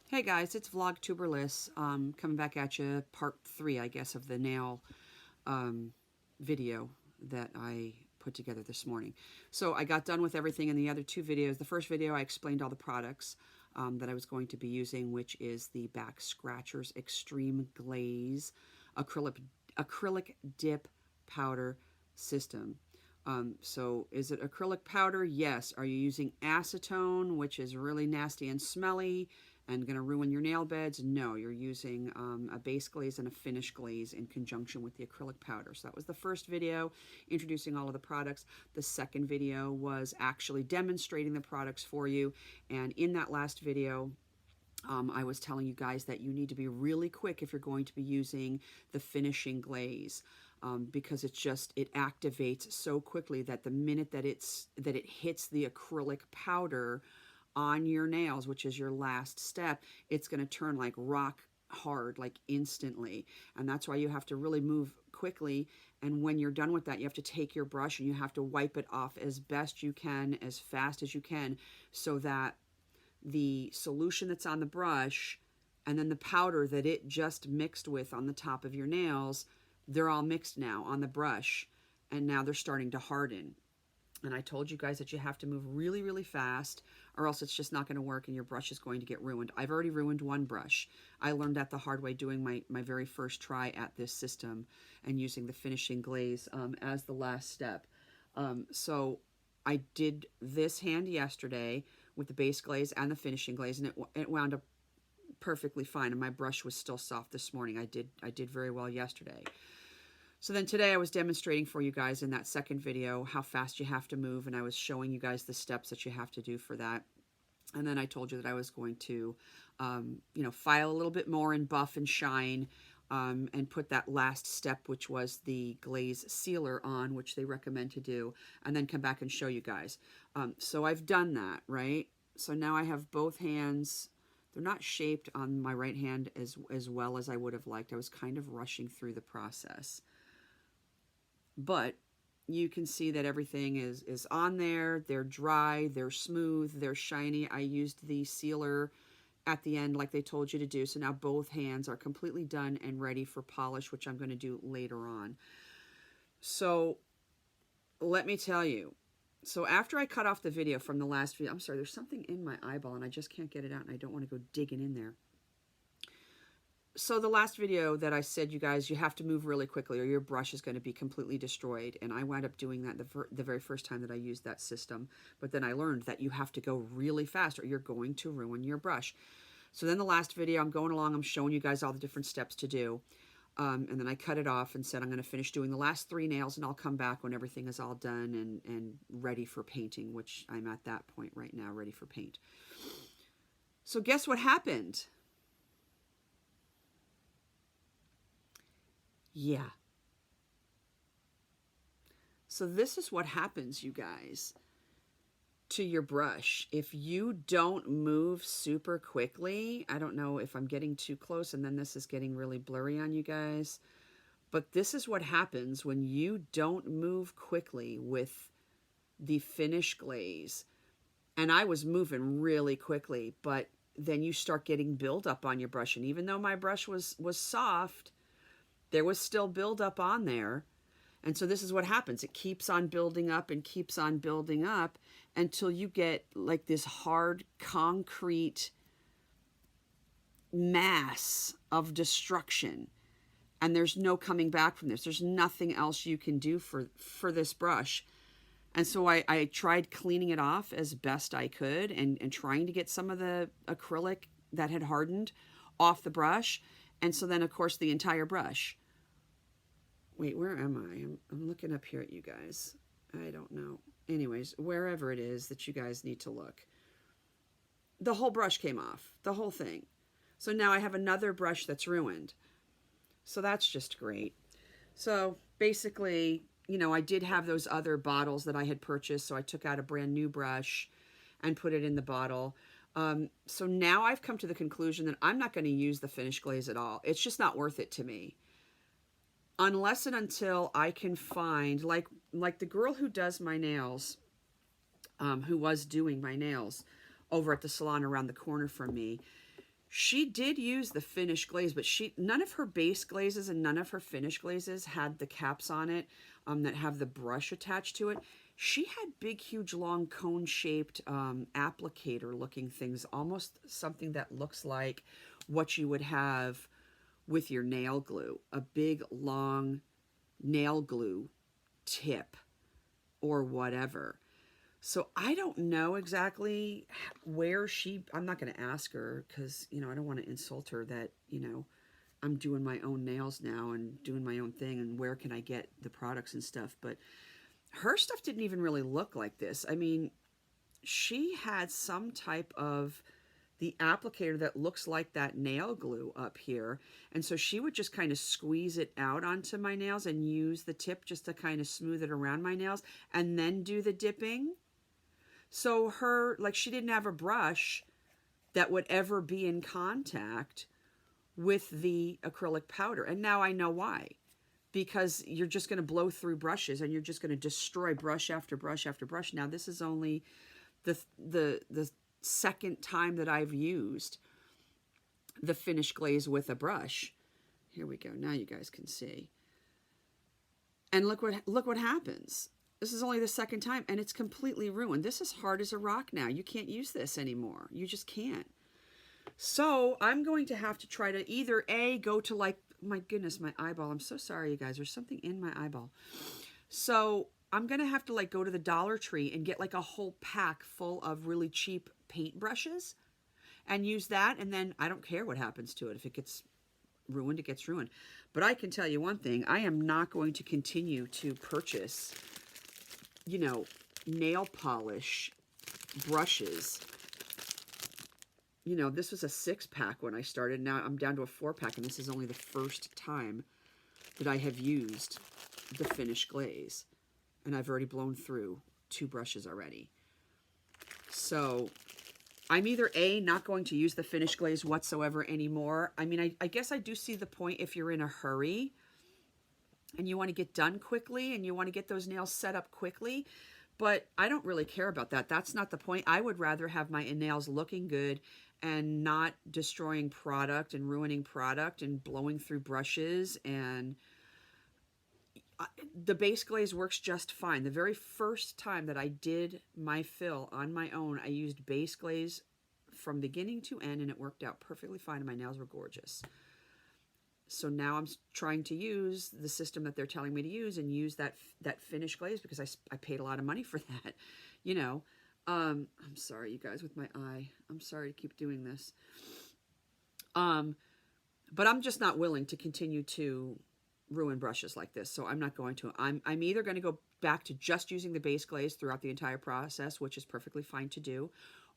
Hey guys, it's Vlogtuberless, coming back at you, part 3, I guess, of the nail video that I put together this morning. So I got done with everything in the other two videos. The first video, I explained all the products that I was going to be using, which is the Backscratchers Extreme Glaze acrylic Dip Powder System. So is it acrylic powder? Yes. Are you using acetone, which is really nasty and smelly and going to ruin your nail beds? No, you're using a base glaze and a finish glaze in conjunction with the acrylic powder. So that was the first video introducing all of the products. The second video was actually demonstrating the products for you. And in that last video, I was telling you guys that you need to be really quick if you're going to be using the finishing glaze. Because it activates so quickly that the minute that it hits the acrylic powder on your nails, which is your last step, it's going to turn like rock hard, like instantly. And that's why you have to really move quickly. And when you're done with that, you have to take your brush and you have to wipe it off as best you can, as fast as you can, so that the solution that's on the brush and then the powder that it just mixed with on the top of your nails, they're all mixed now on the brush, and now they're starting to harden. And I told you guys that you have to move really, really fast, or else it's just not going to work and your brush is going to get ruined. I've already ruined one brush. I learned that the hard way doing my very first try at this system and using the finishing glaze as the last step. So I did this hand yesterday with the base glaze and the finishing glaze, and it wound up perfectly fine, and my brush was still soft this morning. I did very well yesterday. So then today I was demonstrating for you guys in that second video how fast you have to move, and I was showing you guys the steps that you have to do for that. And then I told you that I was going to, file a little bit more and buff and shine, and put that last step, which was the glaze sealer on, which they recommend to do, and then come back and show you guys. So I've done that, right? So now I have both hands. They're not shaped on my right hand as well as I would have liked. I was kind of rushing through the process. But you can see that everything is on there. They're dry, they're smooth, they're shiny. I used the sealer at the end like they told you to do. So now both hands are completely done and ready for polish, which I'm going to do later on. So let me tell you. So after I cut off the video from the last video, I'm sorry, there's something in my eyeball and I just can't get it out and I don't want to go digging in there. So the last video that I said, you guys, you have to move really quickly or your brush is going to be completely destroyed. And I wound up doing that the very first time that I used that system. But then I learned that you have to go really fast or you're going to ruin your brush. So then the last video, I'm going along, I'm showing you guys all the different steps to do. And then I cut it off and said I'm going to finish doing the last 3 nails and I'll come back when everything is all done and ready for painting, which I'm at that point right now, ready for paint. So guess what happened? Yeah. So this is what happens, you guys, to your brush. If you don't move super quickly, I don't know if I'm getting too close and then this is getting really blurry on you guys, but this is what happens when you don't move quickly with the finish glaze. And I was moving really quickly, but then you start getting buildup on your brush. And even though my brush was soft, there was still buildup on there. And so this is what happens. It keeps on building up and keeps on building up until you get like this hard concrete mass of destruction. And there's no coming back from this. There's nothing else you can do for this brush. And so I tried cleaning it off as best I could and trying to get some of the acrylic that had hardened off the brush. And so then, of course, the entire brush. Wait, where am I? I'm looking up here at you guys. I don't know. Anyways, wherever it is that you guys need to look. The whole brush came off. The whole thing. So now I have another brush that's ruined. So that's just great. So basically, I did have those other bottles that I had purchased. So I took out a brand new brush and put it in the bottle. So now I've come to the conclusion that I'm not going to use the finish glaze at all. It's just not worth it to me. Unless and until I can find, like the girl who does my nails, who was doing my nails over at the salon around the corner from me, She did use the finish glaze, but none of her base glazes and none of her finish glazes had the caps on it that have the brush attached to it. She had big, huge, long cone-shaped applicator-looking things, almost something that looks like what you would have with your nail glue, a big, long nail glue tip or whatever. So I don't know exactly where I'm not going to ask her because, I don't want to insult her that, I'm doing my own nails now and doing my own thing and where can I get the products and stuff. But her stuff didn't even really look like this. I mean, she had some type of the applicator that looks like that nail glue up here. And so she would just kind of squeeze it out onto my nails and use the tip just to kind of smooth it around my nails and then do the dipping. So she didn't have a brush that would ever be in contact with the acrylic powder. And now I know why. Because you're just going to blow through brushes and you're just going to destroy brush after brush after brush. Now this is only the second time that I've used the finish glaze with a brush. Here we go. Now you guys can see. And look what happens. This is only the second time and it's completely ruined. This is hard as a rock now. You can't use this anymore. You just can't. So I'm going to have to try to either go to my goodness, my eyeball. I'm so sorry, you guys. There's something in my eyeball. So I'm going to have to go to the Dollar Tree and get a whole pack full of really cheap paint brushes and use that. And then I don't care what happens to it. If it gets ruined, it gets ruined. But I can tell you one thing. I am not going to continue to purchase, nail polish brushes. This was a 6-pack when I started. Now I'm down to a 4-pack, and this is only the first time that I have used the finish glaze. And I've already blown through 2 brushes already. So I'm either not going to use the finish glaze whatsoever anymore. I mean, I guess I do see the point if you're in a hurry and you want to get done quickly and you want to get those nails set up quickly. But I don't really care about that. That's not the point. I would rather have my nails looking good and not destroying product and ruining product and blowing through brushes. And the base glaze works just fine. The very first time that I did my fill on my own, I used base glaze from beginning to end, and it worked out perfectly fine, and my nails were gorgeous. So now I'm trying to use the system that they're telling me to use and use that finish glaze because I paid a lot of money for that, I'm sorry, you guys, with my eye. I'm sorry to keep doing this. But I'm just not willing to continue to ruin brushes like this, so I'm not going to. I'm either going to go back to just using the base glaze throughout the entire process, which is perfectly fine to do,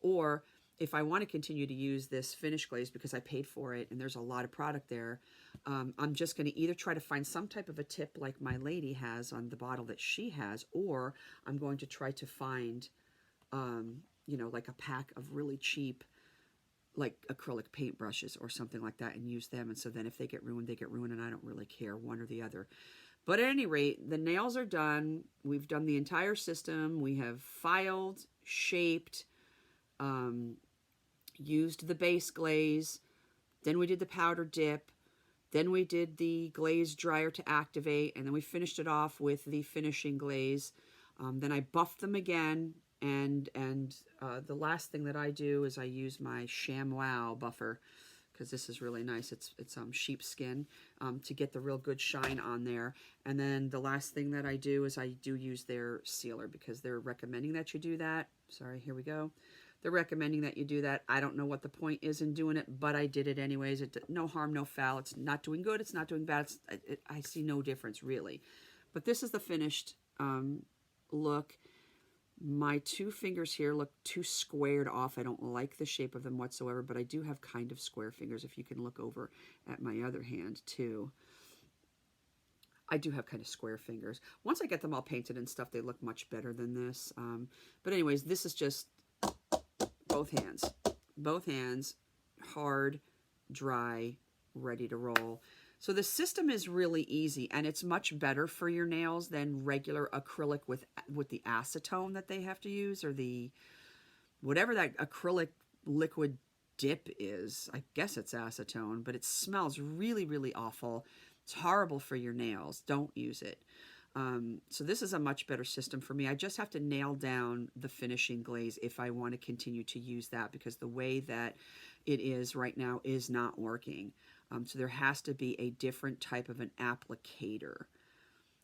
or if I want to continue to use this finish glaze because I paid for it and there's a lot of product there, I'm just going to either try to find some type of a tip like my lady has on the bottle that she has, or I'm going to try to find, like a pack of really cheap, acrylic paint brushes or something like that and use them. And so then if they get ruined, they get ruined, and I don't really care one or the other. But at any rate, the nails are done. We've done the entire system. We have filed, shaped, used the base glaze, then we did the powder dip, then we did the glaze dryer to activate, and then we finished it off with the finishing glaze. Then I buffed them again, and the last thing that I do is I use my ShamWow buffer, because this is really nice. It's sheepskin to get the real good shine on there. And then the last thing that I do is I do use their sealer because they're recommending that you do that. Sorry, here we go. They're recommending that you do that. I don't know what the point is in doing it, but I did it anyways. No harm, no foul. It's not doing good. It's not doing bad. I see no difference, really. But this is the finished look. My 2 fingers here look too squared off. I don't like the shape of them whatsoever, but I do have kind of square fingers if you can look over at my other hand, too. I do have kind of square fingers. Once I get them all painted and stuff, they look much better than this. But anyways, this is just both hands, hard, dry, ready to roll. So the system is really easy, and it's much better for your nails than regular acrylic with the acetone that they have to use, or the whatever that acrylic liquid dip is. I guess it's acetone, but it smells really, really awful. It's horrible for your nails. Don't use it. So this is a much better system for me. I just have to nail down the finishing glaze if I want to continue to use that, because the way that it is right now is not working. So there has to be a different type of an applicator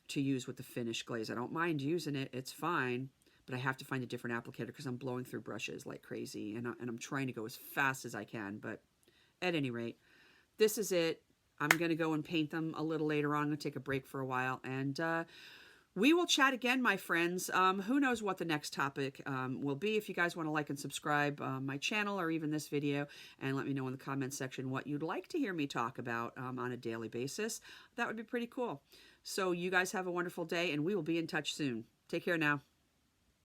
to use with the finished glaze. I don't mind using it. It's fine. But I have to find a different applicator because I'm blowing through brushes like crazy. And I'm trying to go as fast as I can. But at any rate, this is it. I'm going to go and paint them a little later on. I'm going to take a break for a while. And we will chat again, my friends. Who knows what the next topic will be. If you guys want to like and subscribe my channel or even this video, and let me know in the comments section what you'd like to hear me talk about on a daily basis, that would be pretty cool. So you guys have a wonderful day, and we will be in touch soon. Take care now.